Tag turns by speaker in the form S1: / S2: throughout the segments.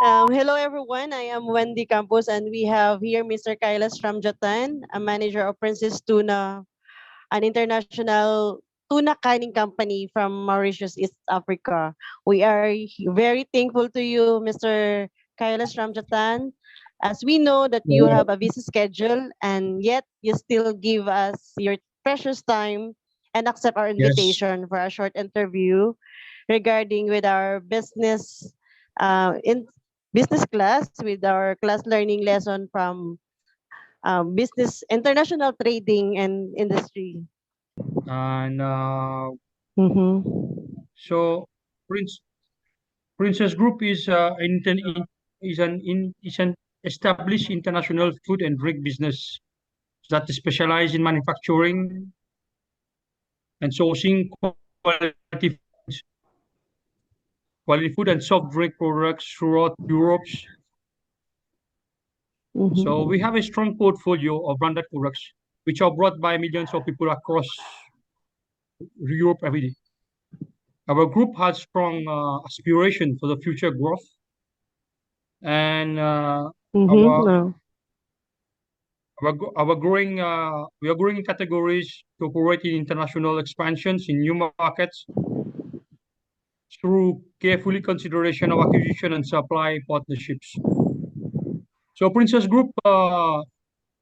S1: Hello, everyone. I am Wendy Campos, and we have here Mr. Kailas Ramjatan, a manager of Princess Tuna, an international tuna canning company from Mauritius, East Africa. We are very thankful to you, Mr. Kailas Ramjatan, as we know that you
S2: Yeah.
S1: have a busy schedule and yet you still give us your precious time and accept our
S2: Yes.
S1: invitation for a short interview regarding with our in business class with our class learning lesson from business international trading and industry.
S2: And
S1: Mm-hmm.
S2: so Prince Princess Group is an established international food and drink business that specializes in manufacturing and sourcing quality food and soft drink products throughout Europe. So we have
S1: Mm-hmm.
S2: a strong portfolio of branded products which are brought by millions of people across Europe every day. Our group has strong aspiration for the future growth, and
S1: Mm-hmm.
S2: our
S1: No.
S2: our growing we are growing in categories to operate in international expansions in new markets through carefully consideration of acquisition and supply partnerships. So Princess Group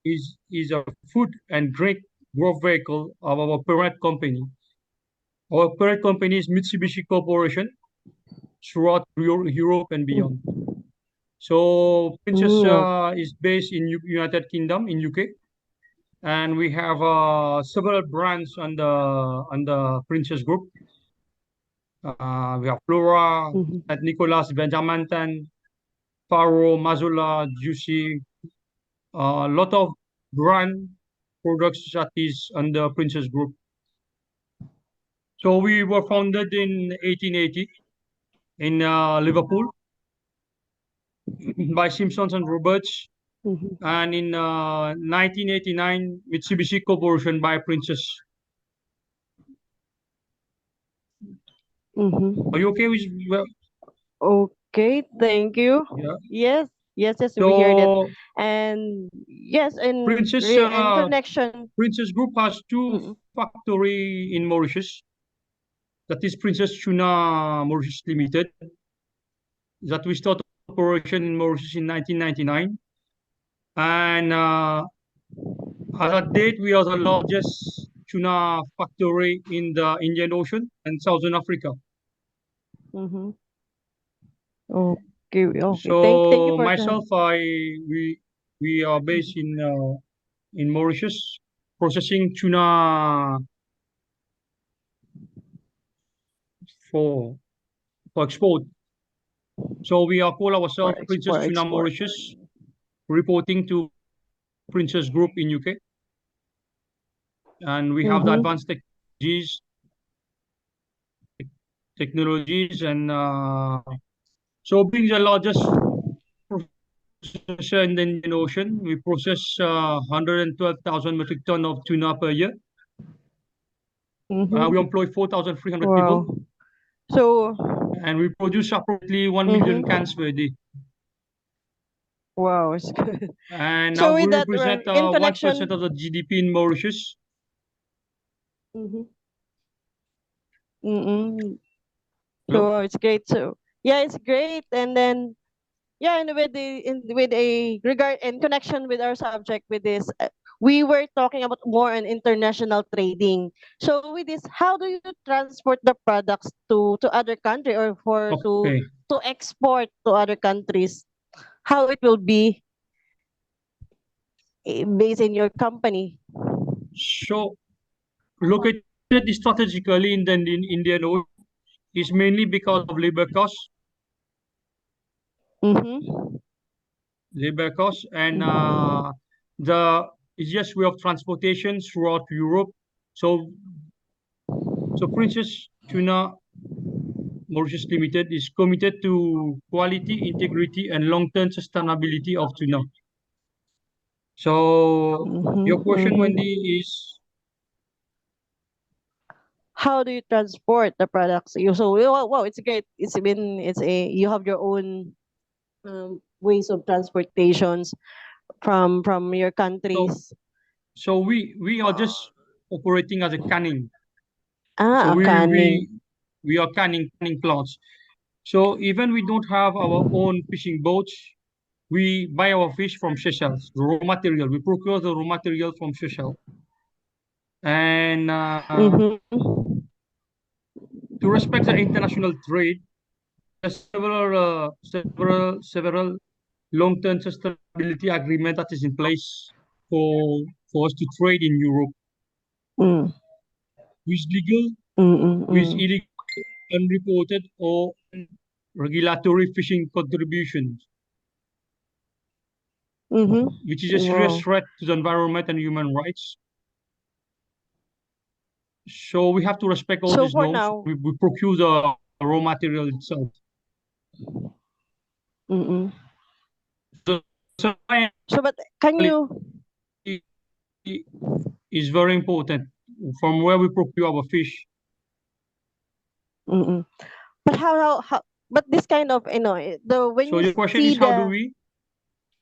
S2: is a food and drink growth vehicle of our parent company. Our parent company is Mitsubishi Corporation throughout Europe and beyond. So Princess
S1: Mm,
S2: is based in United Kingdom in UK, and we have several brands on the Princess Group. We have Flora,
S1: mhm.
S2: St. Nicholas, Benjaminton, Faro, Mazula, Juicy, a lot of brand products that is under Princess Group. So we were founded in 1880 in Liverpool by Simpsons and Roberts,
S1: Mhm.
S2: and in 1989 Mitsubishi Corporation by Princess. Are you
S1: Mhm.
S2: okay with well,
S1: Okay, thank you.
S2: yeah?
S1: Yes, yes, we heard it.
S2: So
S1: And yes,
S2: Princess
S1: in connection.
S2: Princess Group has two
S1: Mm-mm.
S2: factory in Mauritius. That is Princess Tuna Mauritius Limited. That we started operation in Mauritius in 1999. And as at date, we are the largest tuna factory in the Indian Ocean and Southern Africa.
S1: Mm-hmm. Okay, okay. Thank you
S2: So
S1: for that.
S2: myself, we we are based in Mauritius, processing tuna for for export. So we are call
S1: For
S2: ourselves Princess Tuna
S1: export.
S2: Mauritius, reporting to Princess Group in UK, and we have the
S1: Mm-hmm.
S2: advanced technologies, and so being the largest processor in the Indian Ocean, we process 112,000 metric ton of tuna per year. We
S1: Mm-hmm.
S2: employ 4,300 people,
S1: Wow. So,
S2: and we produce approximately 1 million cans
S1: mm-hmm.
S2: per day.
S1: Wow, it's good.
S2: And now
S1: So
S2: we
S1: with that,
S2: represent
S1: in
S2: 1% of
S1: connection.
S2: the GDP in Mauritius.
S1: Mm-hmm. Mm-mm.
S2: Hello?
S1: So it's great. So yeah, it's great. And then yeah, and with a regard and connection with our subject with this, we were talking about more on international trading. So with this, how do you transport the products to other country or for
S2: Okay.
S1: to export to other countries? How it will be based in your company?
S2: So located strategically in the Indian Ocean is mainly because of
S1: Mm-hmm.
S2: labor costs, and
S1: Mm-hmm.
S2: the easiest way of transportation throughout Europe. So, so Princess Tuna Mauritius Limited is committed to quality, integrity, and long-term sustainability of tuna. So, your
S1: Mm-hmm.
S2: question, Wendy,
S1: Mm-hmm.
S2: is
S1: How do you transport the products? You so wow, wow, it's great. It's been it's a you have your own ways of transportations from your
S2: So
S1: countries.
S2: we are just operating as a canning. So
S1: Ah, a canning.
S2: we are canning plants. So even we don't have our own fishing boats, we buy our fish from Seychelles, the raw material. We procure the raw material from Seychelles. And
S1: Mm-hmm.
S2: to respect the international trade, there are several long-term sustainability agreement that is in place for us to trade in Europe
S1: Mm.
S2: with legal,
S1: Mm-mm,
S2: with
S1: mm.
S2: illegal, unreported, or regulatory fishing contributions,
S1: Mm-hmm.
S2: which is a serious
S1: Wow.
S2: threat to the environment and human rights. So we have to respect all
S1: So
S2: these
S1: for
S2: norms.
S1: now,
S2: We procure the raw material itself.
S1: mm-mm.
S2: The supply
S1: So but can
S2: and
S1: you,
S2: quality is very important from where we procure our fish.
S1: mm-mm. But how but this kind of, the when
S2: So
S1: you
S2: your question
S1: see
S2: is how do
S1: the,
S2: we?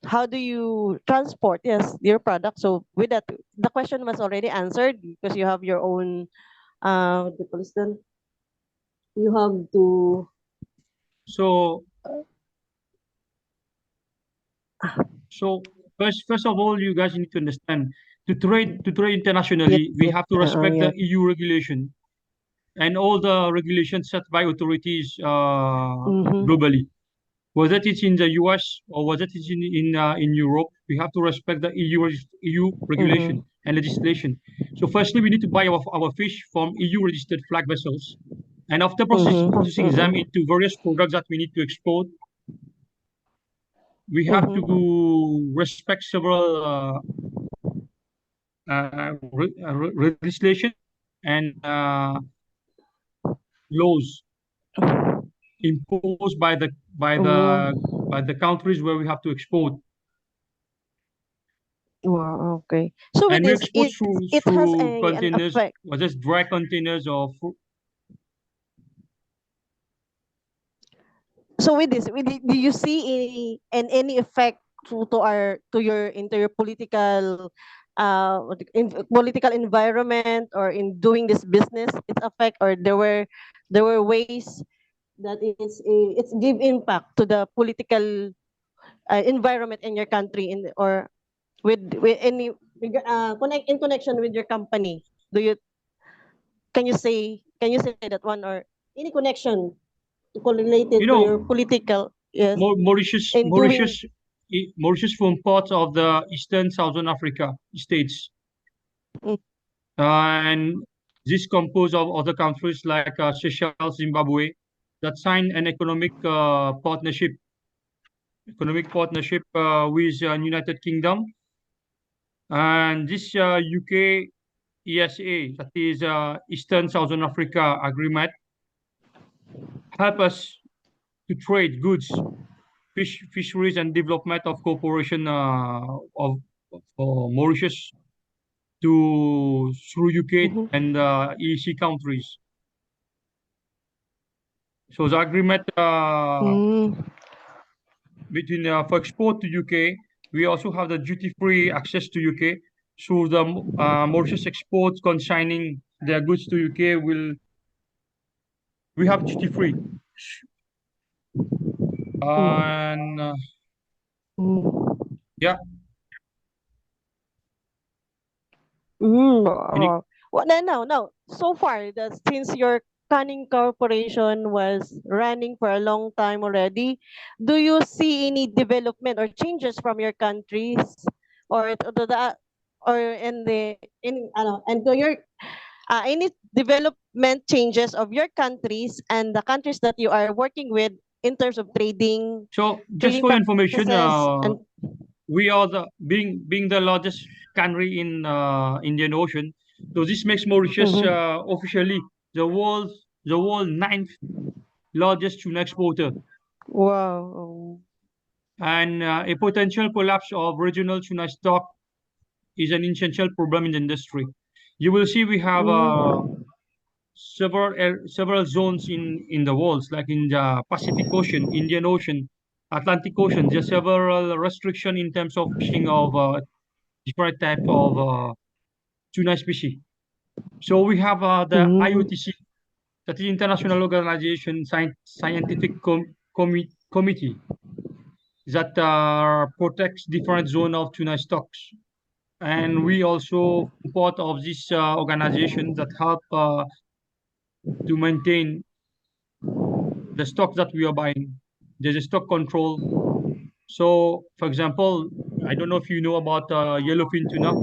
S1: how do you transport, yes, your product? So with that, the question was already answered because you have your own, what do you call this then? You have to,
S2: So so first of all, you guys need to understand to trade
S1: yeah,
S2: internationally, we
S1: yeah,
S2: have to respect
S1: yeah.
S2: the EU regulation and all the regulations set by authorities
S1: Mm-hmm.
S2: globally. Whether it's in the US or whether it's in Europe, we have to respect the EU regulation
S1: Mm-mm.
S2: and legislation. So firstly, we need to buy our fish from EU registered flag vessels, and after
S1: Mm-hmm.
S2: processing them
S1: Mm-mm.
S2: into various products that we need to export, we have
S1: Mm-hmm.
S2: to respect several legislation and laws imposed
S1: Mm.
S2: by the countries where we have to export.
S1: Wow, okay. So with
S2: And we
S1: this,
S2: export
S1: it has
S2: through
S1: a an
S2: containers,
S1: effect.
S2: whether it's dry containers or
S1: So with this, do you see any effect to your into your political, political environment, or in doing this business? Its effect, or there were ways that it's give impact to the political, environment in your country, or with any, in connection with your company. Do you can you say that one, or any connection
S2: you
S1: correlated to
S2: know,
S1: your political, yes, in doing.
S2: Mauritius form part of the Eastern Southern Africa states,
S1: Mm,
S2: and this composed of other countries like Seychelles, Zimbabwe, that signed an economic partnership with United Kingdom, and this UK ESA, that is Eastern Southern Africa Agreement, help us to trade goods, fisheries, and development of cooperation of Mauritius to through UK
S1: mhm,
S2: and EC countries. So the agreement
S1: mm,
S2: between for export to UK, we also have the duty-free access to UK. So the Mauritius exports consigning their goods to UK will we have duty-free.
S1: mm,
S2: And
S1: mm,
S2: yeah, any,
S1: Well, then, no. So far, that since your canning corporation was running for a long time already, do you see any development or changes from your countries, or to the, or in the in ano, and to your, any development changes of your countries and the countries that you are working with in terms of
S2: so just
S1: trading
S2: for your information,
S1: practices, and
S2: we are the being the largest cannery in Indian Ocean. So this makes Mauritius
S1: mhm.
S2: officially the world ninth largest tuna exporter,
S1: Wow.
S2: and a potential collapse of regional tuna stock is an essential problem in the industry. You will see we have
S1: Mm.
S2: several zones in the world, like in the Pacific Ocean, Indian Ocean, Atlantic Ocean. There's several restriction in terms of fishing of different type of tuna species. So we have the
S1: Mm.
S2: IOTC, that is International Organization Scientific Committee, that protects different zone of tuna stocks. And we also part of this organization that help to maintain the stock that we are buying. There's a stock control. So, for example, I don't know if you know about yellowfin tuna.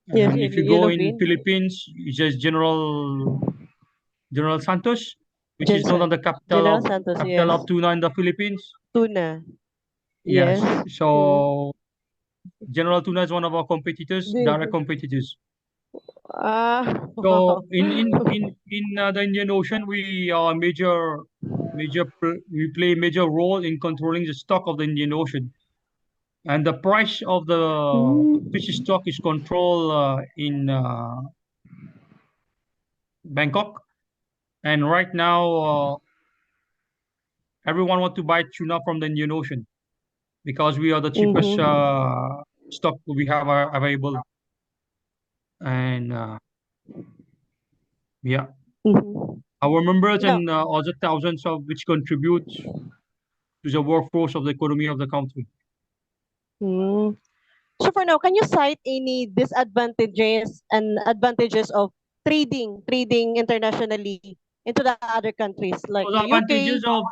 S1: Yes,
S2: And if you go in
S1: yellowfin.
S2: Philippines, it's just General Santos, which is known as
S1: Jensen.
S2: the
S1: General Santos,
S2: capital
S1: yes.
S2: of tuna in the Philippines.
S1: Tuna. Yes.
S2: Yes.
S1: Mm.
S2: So General Tuna is one of our competitors, direct
S1: Good.
S2: competitors.
S1: Ah,
S2: So
S1: wow.
S2: in the Indian Ocean, we are we play a major role in controlling the stock of the Indian Ocean, and the price of the fish
S1: Mm.
S2: stock is controlled in Bangkok. And right now, everyone want to buy tuna from the Indian Ocean because we are the cheapest
S1: Mm-hmm.
S2: stock we have available. And yeah,
S1: Mm-hmm.
S2: our members
S1: Now,
S2: and other thousands of which contribute to the workforce of the economy of the country.
S1: mm. So for now, can you cite any disadvantages and advantages of trading internationally into the other countries like
S2: So
S1: the
S2: the
S1: UK?
S2: advantages of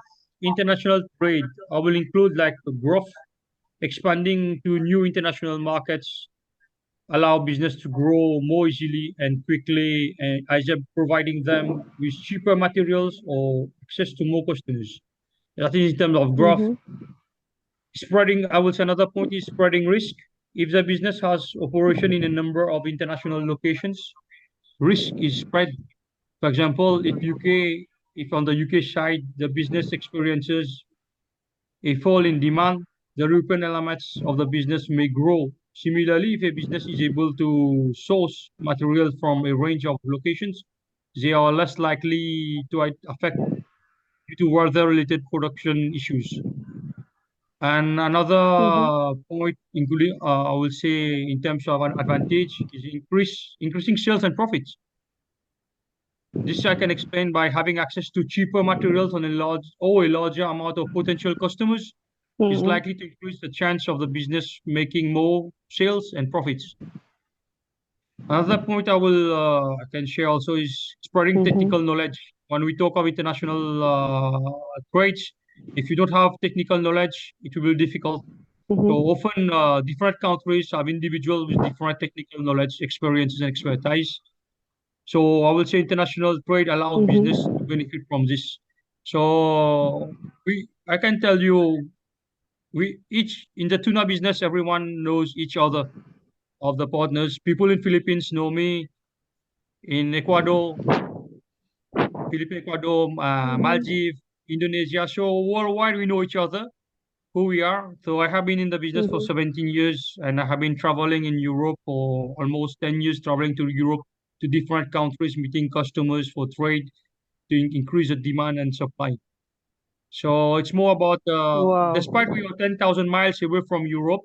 S2: international trade will include like growth, expanding to new international markets, allow business to grow more easily and quickly, and either providing them with cheaper materials or access to more customers. That is in terms of growth.
S1: Mm-hmm.
S2: Spreading, I would say another point is spreading risk. If the business has operation in a number of international locations, risk is spread. For example, if on the UK side the business experiences a fall in demand, the European elements of the business may grow. Similarly, if a business is able to source material from a range of locations, they are less likely to affect due to weather-related production issues. And
S1: Mm-hmm.
S2: another point, including I will say in terms of an advantage, is increasing sales and profits. This I can explain by having access to cheaper materials on a larger amount of potential customers is
S1: Mm-hmm.
S2: likely to increase the chance of the business making more sales and profits. Another point I can share also is spreading technical
S1: Mm-hmm.
S2: knowledge. When we talk of international trades, if you don't have technical knowledge, it will be difficult. So
S1: Mm-hmm.
S2: often, different countries have individuals with different technical knowledge, experiences, and expertise. So I will say international trade allows business to
S1: Mm-hmm.
S2: benefit from this. So I can tell you, we each in the tuna business, everyone knows each other of the partners. People in Philippines know me. In Ecuador, Philippines, Ecuador,
S1: Mm-hmm.
S2: Maldives, Indonesia. So worldwide, we know each other, who we are. So I have been in the business for
S1: Mm-hmm.
S2: 17 years, and I have been traveling in Europe for almost 10 years, traveling to Europe to different countries, meeting customers for trade to increase the demand and supply. So it's more about,
S1: Wow.
S2: despite we are 10,000 miles away from Europe,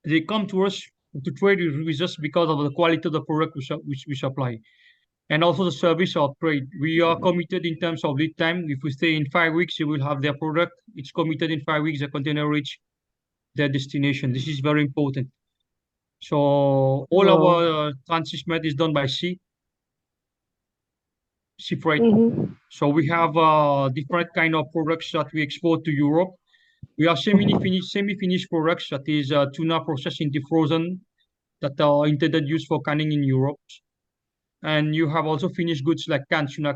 S2: they come to us to trade with us because of the quality of the product which we supply. And also the service of trade. We are committed in terms of lead time. If we say in 5 weeks, you will have their product. It's committed in 5 weeks, the container reach their destination. This is very important. So all
S1: Wow.
S2: our transshipment is done by sea freight.
S1: Mm-hmm.
S2: So we have different kind of products that we export to Europe. We have semi-finished products that is tuna processed into frozen that are intended use for canning in Europe. And you have also finished goods like canned tuna.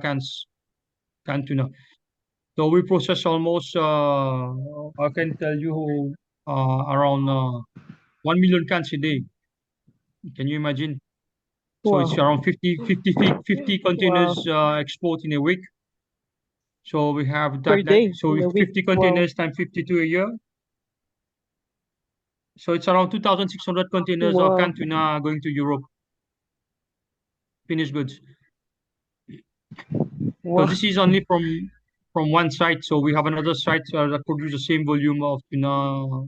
S2: So we process almost, I can tell you, around 1 million cans a day. Can you imagine? So it's
S1: Wow.
S2: around 50
S1: Wow.
S2: containers export in a week. So we have
S1: Per
S2: that.
S1: day
S2: So
S1: in
S2: if
S1: a week.
S2: 50
S1: Wow.
S2: containers times 52 a year, so it's around 2,600 containers of
S1: Wow.
S2: canned tuna going to Europe, finished goods. So
S1: Wow.
S2: this is only from one site. So we have another site that produce the same volume of tuna.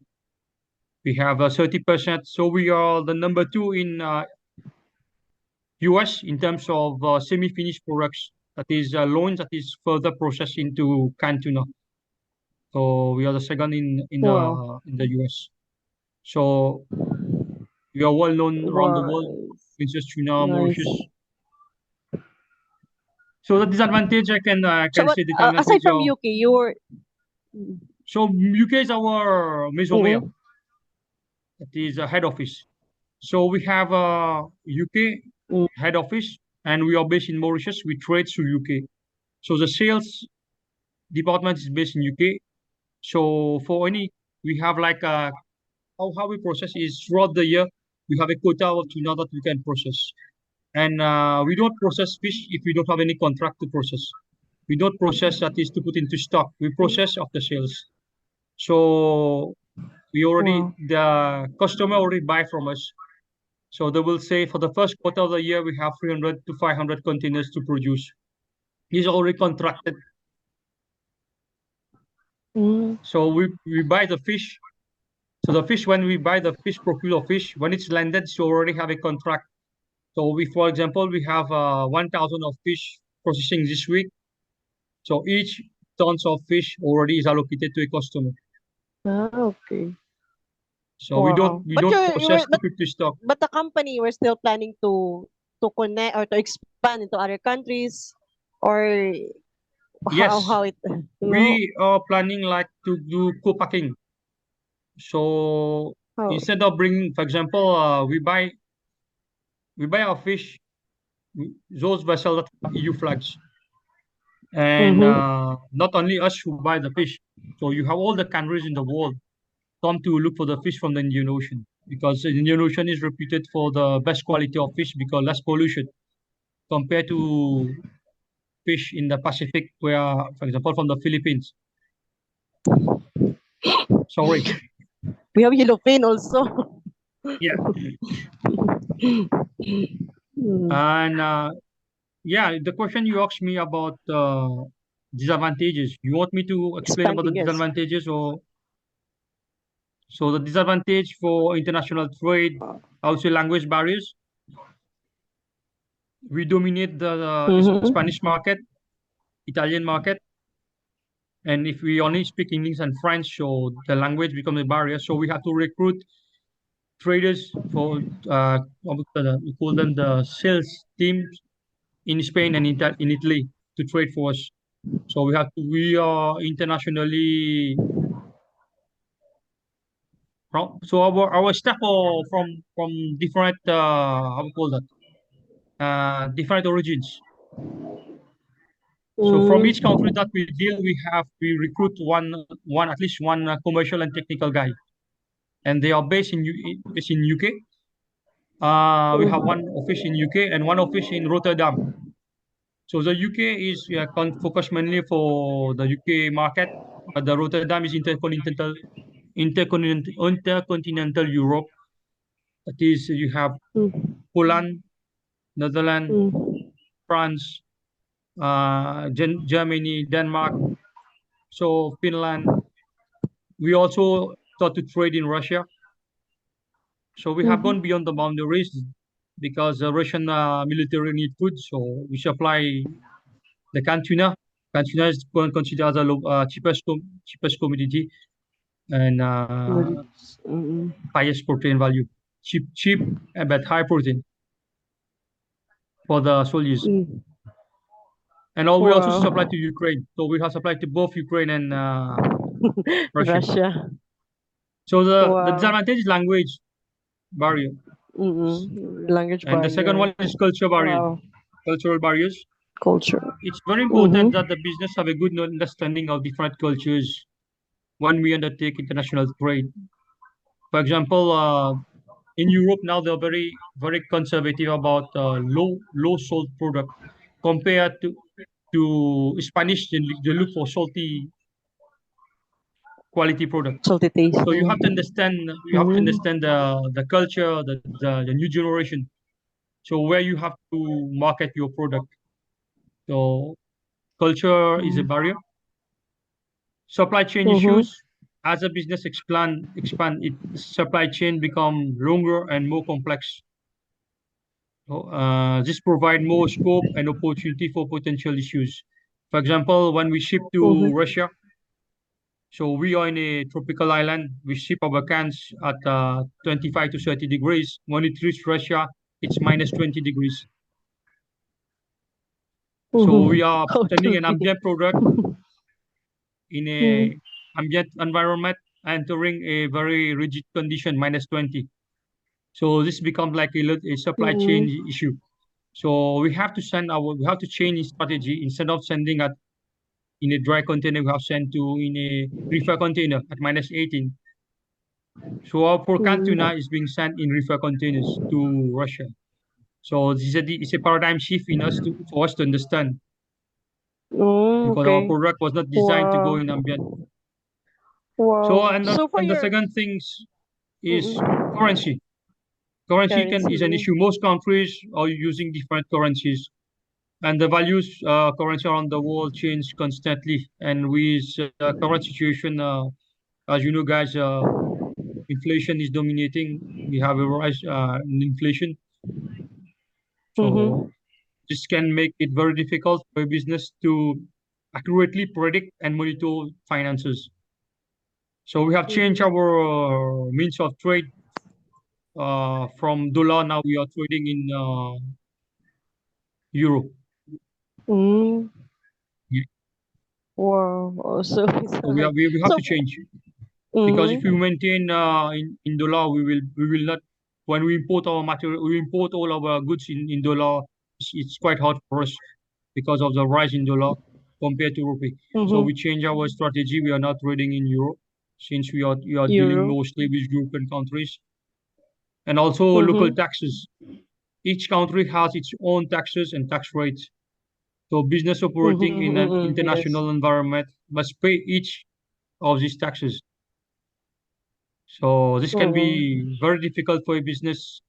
S2: We have 30%. So we are the number two in US in terms of semi-finished products. That is loans that is further processed into canned tuna. So we are the second
S1: Wow.
S2: in the US. So we are well known around the
S1: Wow.
S2: world. Princess Tuna,
S1: Nice.
S2: Mauritius. So the disadvantage I
S1: So,
S2: can
S1: but
S2: say
S1: aside
S2: disadvantage
S1: from
S2: of.
S1: UK, you were.
S2: So UK is our maison
S1: Mm-hmm.
S2: that is a head office. So we have a UK head office and we are based in Mauritius. We trade through UK. So the sales department is based in UK. So for any, we have like how we process is throughout the year, we have a quota of tuna that we can process. And we don't process fish if we don't have any contract to process. We don't process that is to put into stock. We process after sales. So
S1: Wow.
S2: the customer already buy from us. So they will say for the first quarter of the year, we have 300 to 500 containers to produce. These are already contracted.
S1: Mm.
S2: So we buy the fish. So the fish, when we buy the fish per kilo of fish, when it's landed, so already have a contract. So we, for example, we have 1,000 of fish processing this week. So each tons of fish already is allocated to a customer.
S1: Ah, okay.
S2: So
S1: Wow.
S2: we
S1: But
S2: don't
S1: you were
S2: process to keep the stock.
S1: but the company were still planning to connect or to expand into other countries, or
S2: Yes,
S1: how it no
S2: we are planning like to do co-packing. So
S1: how.
S2: instead of bringing, for example, we buy our fish, those vessels that have EU flags, and
S1: Mm-hmm.
S2: not only us who buy the fish. So you have all the countries in the world come to look for the fish from the Indian Ocean because the Indian Ocean is reputed for the best quality of fish because less pollution compared to fish in the Pacific, where, for example, from the Philippines. Sorry.
S1: We have yellow fin also.
S2: Yeah.
S1: Mm.
S2: And yeah, the question you asked me about disadvantages. You want me to explain about the
S1: Expanding, yes.
S2: disadvantages or so the disadvantage for international trade, also language barriers. We dominate the
S1: Mm-hmm.
S2: Spanish market, Italian market, and if we only speak English and French, so the language becomes a barrier. So we have to recruit traders for we call them the sales teams in Spain and in Italy to trade for us. So we are internationally so our staff are from different how we call that different origins. So from each country that
S1: Mm.
S2: we deal, we recruit one at least one commercial and technical guy, and they are based in UK. We have one office in UK and one office in Rotterdam. So the UK is focused mainly for the UK market, but the Rotterdam is intercontinental Europe. That is, you have
S1: Mm.
S2: Poland, Netherlands,
S1: Mm.
S2: France, Germany, Denmark, so Finland. We also start to trade in Russia. So we have gone
S1: Mhm.
S2: beyond the boundaries because the Russian military need food. So we supply the canned tuna. Canned tuna is considered as the cheapest commodity and
S1: Mm.
S2: highest protein value. Cheap, but high protein for the soldiers.
S1: Mm.
S2: And we also supply
S1: Wow.
S2: to Ukraine. So we have supplied to both Ukraine and Russia.
S1: Russia.
S2: So the
S1: Wow.
S2: disadvantage is language barrier.
S1: Language
S2: And the second
S1: barrier.
S2: one is culture barrier,
S1: Wow.
S2: cultural barriers.
S1: Culture.
S2: It's very important that
S1: Mm-hmm.
S2: the business have a good understanding of different cultures when we undertake international trade. For example, in Europe now they're very conservative about low salt product compared to Spanish. They look for salty quality product.
S1: Salty taste.
S2: So you have to
S1: Mm.
S2: understand the culture, the new generation. So where you have to market your product. So culture is a
S1: Mm.
S2: barrier. Supply chain
S1: Mm-hmm.
S2: issues. As a business expand its supply chain become longer and more complex. This provide more scope and opportunity for potential issues. For example, when we ship to
S1: Mm-hmm.
S2: Russia, so we are in a tropical island. We ship our cans at 25 to 30 degrees. When it reaches Russia, it's minus 20 degrees. So
S1: Mm-hmm.
S2: we are
S1: How it
S2: sending
S1: will
S2: an
S1: be.
S2: ambient product in
S1: Mm-hmm.
S2: a ambient environment, entering a very rigid condition, minus 20. So this becomes like a supply chain
S1: Mm-hmm.
S2: issue. So we have to change strategy. Instead of sending at in a dry container, we have sent to in a reefer container at minus 18. So our pork tuna is being sent in reefer containers to Russia. So it's a paradigm shift in us to for us to understand
S1: Mm,
S2: because our
S1: okay.
S2: product was not designed to go
S1: Wow.
S2: in ambient. So
S1: Wow. So for
S2: and the
S1: your
S2: second things is
S1: mm-mm,
S2: currency. Currency is an
S1: currency.
S2: issue. Most countries are using different currencies, and the values currency around the world change constantly. And with current situation, as you know, guys, inflation is dominating. We have a rise in inflation, so
S1: Mm-hmm.
S2: this can make it very difficult for a business to accurately predict and monitor finances. So we have changed
S1: Mm-hmm.
S2: our means of trade from dollar. Now we are trading in euro.
S1: Mm.
S2: Yeah.
S1: Wow. Oh, so it's
S2: So
S1: like
S2: we have
S1: so.
S2: to change because if we
S1: Mm-hmm.
S2: maintain in dollar, we will not. When we import our material, we import all our goods in dollar. It's quite hard for us because of the rise in dollar compared to rupee. So we
S1: Mm-hmm.
S2: change our strategy. We are not trading in euro since we are dealing
S1: Euro.
S2: mostly with European countries and also local
S1: Mm-hmm.
S2: taxes. Each country has its own taxes and tax rates. So business operating
S1: Mm-hmm.
S2: in an
S1: Mm-hmm. Yes.
S2: international environment must pay each of these taxes. So this can
S1: Mm-hmm.
S2: be very difficult for a business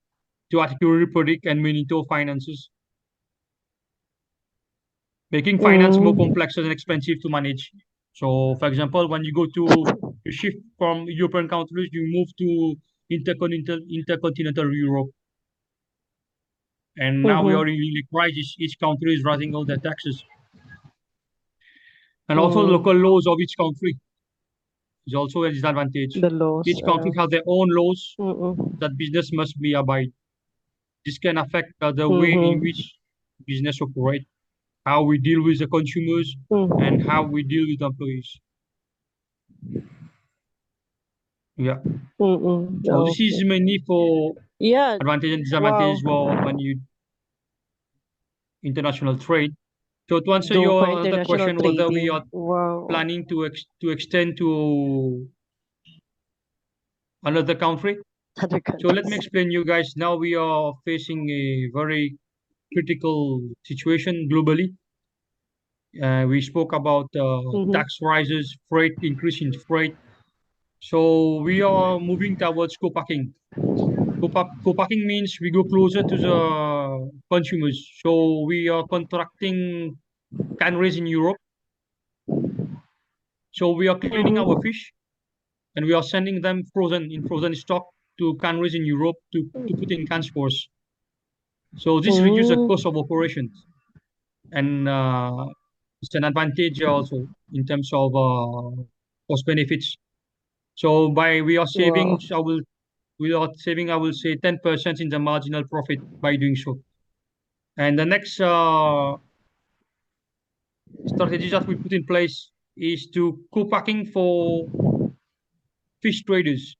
S2: to accurately predict and monitor finances, making finance more
S1: Mm.
S2: complex and expensive to manage. So, for example, when you shift from European countries, you move to intercontinental Europe, and now we
S1: Mm-hmm.
S2: are in a crisis. Each country is raising all their taxes, and also the local
S1: Mm.
S2: laws of each country is also a disadvantage.
S1: The laws.
S2: Each country has their own laws
S1: Mm-mm.
S2: that business must be abide. This can affect the way in
S1: Mm-hmm.
S2: which business operate, how we deal with the consumers, and how
S1: Mm.
S2: we deal with employees. Yeah.
S1: Mm-mm.
S2: So this is
S1: Okay.
S2: mainly for
S1: Yeah.
S2: advantage and disadvantage
S1: Wow.
S2: when you international trade. So to answer
S1: Do for
S2: your other
S1: international
S2: question, whether we
S1: trading.
S2: are
S1: Wow.
S2: planning to extend to another country.
S1: Other
S2: So let me
S1: countries.
S2: explain you guys. Now we are facing a very critical situation globally. We spoke about
S1: Mm-hmm.
S2: tax rises, freight increase in freight. So we are moving towards co-packing. Co-packing means we go closer to the consumers. So we are contracting canneries in Europe. So we are cleaning our
S1: Mm-hmm.
S2: fish and we are sending them frozen in frozen stock to canneries in Europe to put in cans for us. So this reduces the cost
S1: Mm.
S2: of operations and it's an advantage also in terms of cost benefits. So by
S1: Wow.
S2: we are saving I will say 10% in the marginal profit by doing so. And the next strategy that we put in place is to co-packing for fish traders.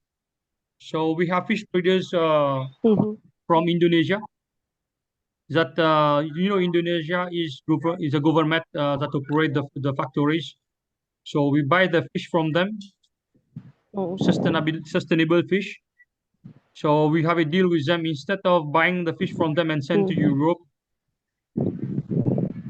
S2: So we have fish traders
S1: Mm-hmm.
S2: from Indonesia. That Indonesia is a government that operate the factories. So we buy the fish from them,
S1: Mm.
S2: sustainable fish. So we have a deal with them. Instead of buying the fish from them and send to
S1: Mm.
S2: Europe,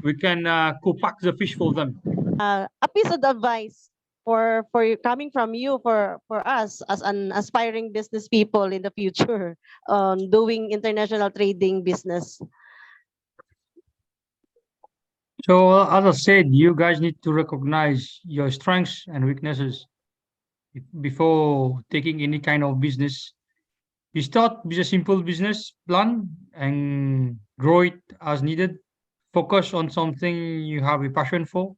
S2: we can co-pack the fish for them.
S1: A piece of advice for you coming from you for us as an aspiring business people in the future doing international trading business.
S2: So, as I said, you guys need to recognize your strengths and weaknesses before taking any kind of business. You start with a simple business plan and grow it as needed. Focus on something you have a passion for.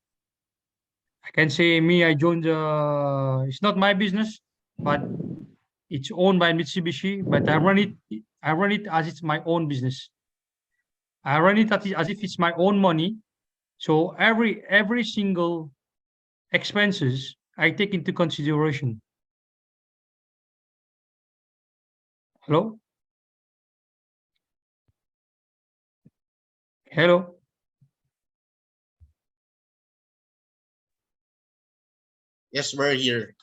S2: I can say me, I joined, it's not my business, but it's owned by Mitsubishi, but I run it as it's my own business. I run it as if it's my own money. So every single expenses I take into consideration. Hello? Hello?
S3: Yes, we're here.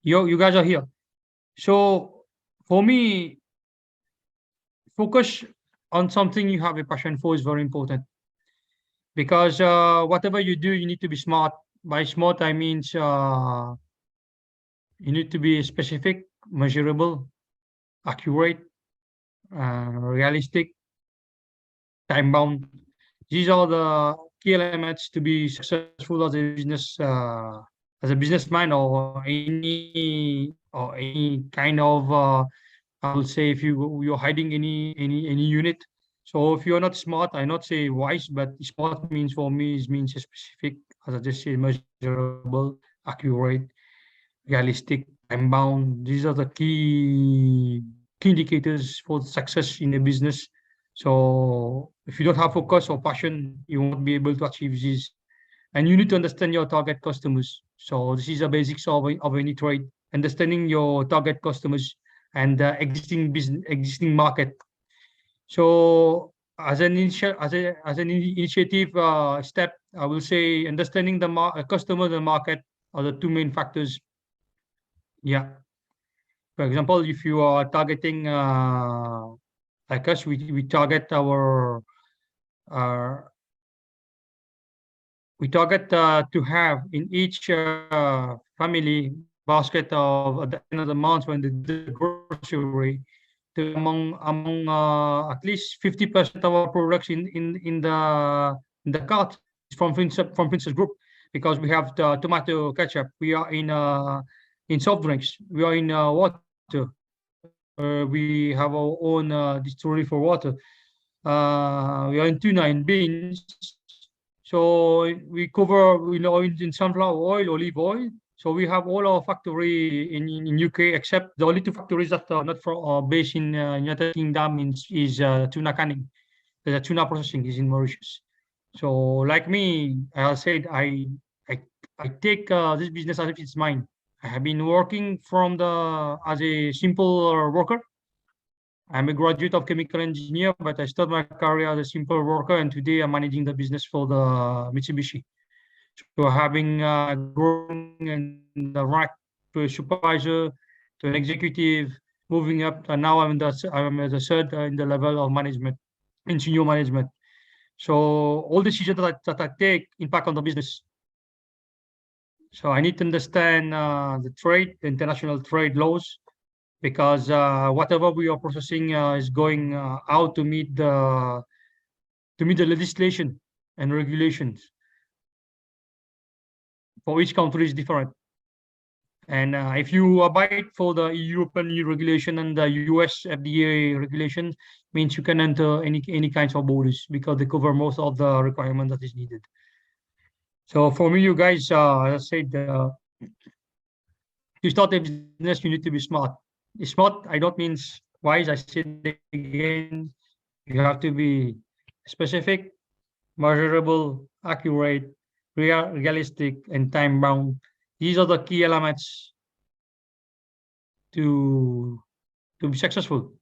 S2: You guys are here. So for me, focus on something you have a passion for is very important because whatever you do, you need to be smart. By smart, I means you need to be specific, measurable, accurate, realistic, time bound. These are the key elements to be successful as a businessman or any kind of I will say if you're hiding any unit. So if you're not smart, I not say wise, but smart means for me is means specific, as I just said, measurable, accurate, realistic, time bound. These are the key indicators for success in a business. So if you don't have focus or passion, you won't be able to achieve this. And you need to understand your target customers. So this is the basics of any trade. Understanding your target customers and the existing business, existing market. So as an initiative step, I will say understanding the customer and market are the two main factors. Yeah. For example, if you are targeting like us, we target uh, we target to have in each family basket of at the end of the month when they do the grocery to among at least 50% of our products in the cart is from Princess Group because we have the tomato ketchup. We are in soft drinks. We are in water. We have our own distillery for water. We are in tuna and beans. So we cover, in sunflower oil, olive oil. So we have all our factory in UK, except the only two factories that are not for based in United Kingdom is tuna canning. The tuna processing is in Mauritius. So like me, I said I I take this business as if it's mine. I have been working from the as a simple worker. I'm a graduate of chemical engineer, but I started my career as a simple worker, and today I'm managing the business for the Mitsubishi. So having grown in the rank to a supervisor, to an executive, moving up, and now I'm the third in the level of management, in senior management. So all decisions that I take impact on the business. So I need to understand the trade, the international trade laws, because whatever we are processing is going out to meet the legislation and regulations for each country is different. And if you abide for the European regulation and the US FDA regulation, means you can enter any kinds of borders because they cover most of the requirement that is needed. So for me, you guys, as I said, to start a business, you need to be smart. Smart, I don't means wise. I said again, you have to be specific, measurable, accurate, realistic, and time bound. These are the key elements to to be successful.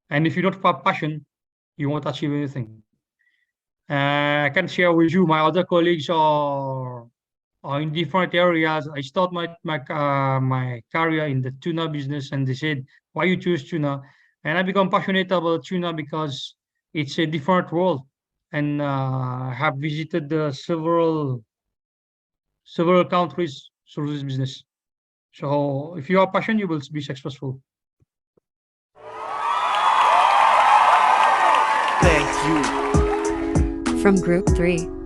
S2: And if you don't have passion, you won't achieve anything. I can share with you my other colleagues are in different areas. I start my career in the tuna business, and they said, "Why you choose tuna?" And I become passionate about tuna because it's a different world, and have visited several countries through this business. So if you are passionate, you will be successful.
S4: Thank you from Group 3.